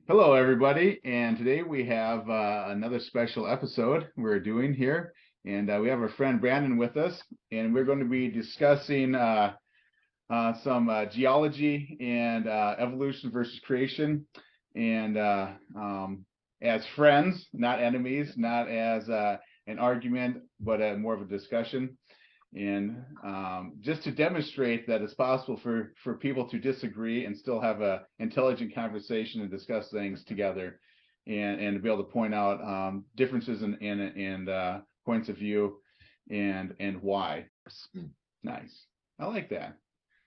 Hello, everybody, and today we have another special episode we're doing here, and we have our friend Brandon with us, and we're going to be discussing some geology and evolution versus creation, and as friends, not enemies, not as an argument, but more of a discussion. And just to demonstrate that it's possible for people to disagree and still have a intelligent conversation and discuss things together, and to be able to point out differences in points of view and why. Nice. I like that.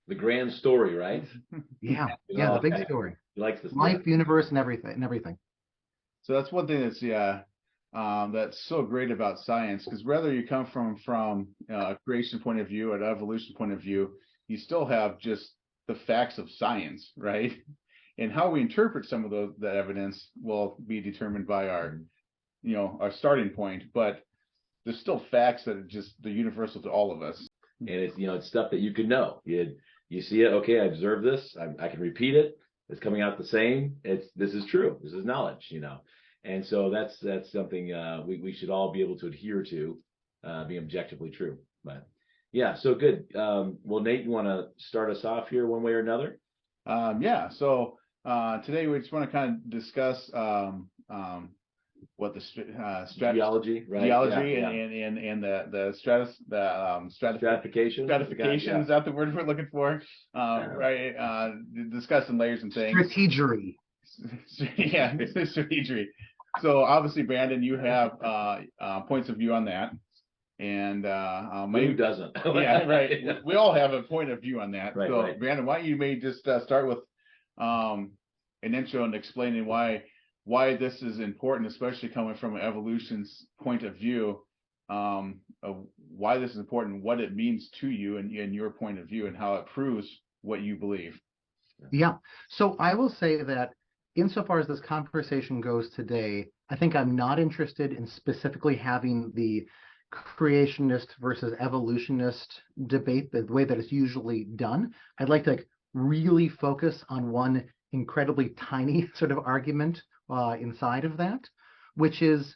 The grand story, right? Yeah, the big story. He likes this Life, universe, and everything. So that's one thing that's so great about science, because whether you come from a creation point of view or an evolution point of view, you still have just the facts of science, right? And how we interpret some of that evidence will be determined by our starting point, but there's still facts that are just the universal to all of us. And it's stuff that you can know. You see it, okay, I observed this, I can repeat it, it's coming out the same. This is true, this is knowledge, And so that's something we should all be able to adhere to, being objectively true. But yeah, so good. Well, Nate, you want to start us off here one way or another? Yeah. So today we just want to kind of discuss what the Geology, right? Geology Yeah. and the stratification. Stratification. Is that the word we're looking for? Right. Discussing layers and things. Strategery. Yeah, strategery. So obviously, Brandon, you have points of view on that, and who doesn't? Yeah, right. We all have a point of view on that. Right, so, right. Brandon, why don't you maybe just start with an intro and explaining why this is important, especially coming from an evolution's point of view, of why this is important, what it means to you and your point of view, and how it proves what you believe. Yeah. So I will say that insofar as this conversation goes today, I think I'm not interested in specifically having the creationist versus evolutionist debate the way that it's usually done. I'd like to really focus on one incredibly tiny sort of argument inside of that, which is,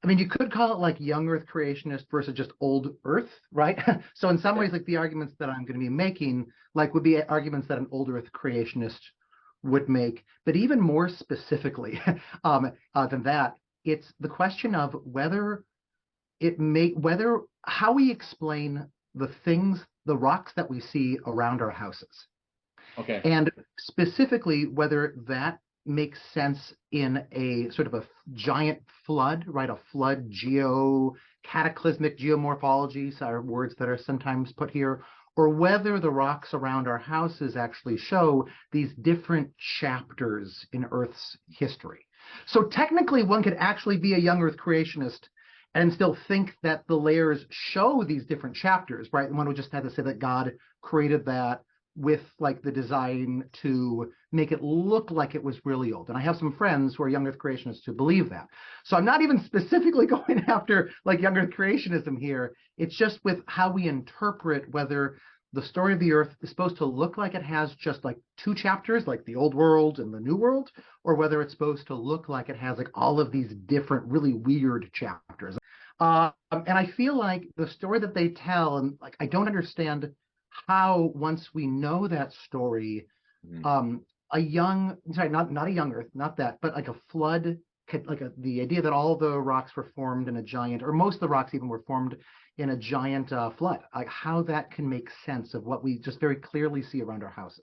you could call it like young Earth creationist versus just old Earth, right? So in some ways, like the arguments that I'm going to be making, would be arguments that an old Earth creationist would make. But even more specifically than that, it's the question of how we explain the rocks that we see around our houses. Okay. And specifically, whether that makes sense in a sort of a giant flood, right? A flood, cataclysmic geomorphologies are words that are sometimes put here, or whether the rocks around our houses actually show these different chapters in Earth's history. So technically, one could actually be a young Earth creationist and still think that the layers show these different chapters, right? One would just have to say that God created that with the design to make it look like it was really old. And I have some friends who are young Earth creationists who believe that. So I'm not even specifically going after young Earth creationism here. It's just with how we interpret whether the story of the Earth is supposed to look like it has just two chapters, like the old world and the new world, or whether it's supposed to look like it has all of these different really weird chapters. And I feel like the story that they tell, and I don't understand how, once we know that story, not a young Earth, not that, but a flood, the idea that all the rocks were formed in a giant, or most of the rocks even were formed in a giant flood, how that can make sense of what we just very clearly see around our houses.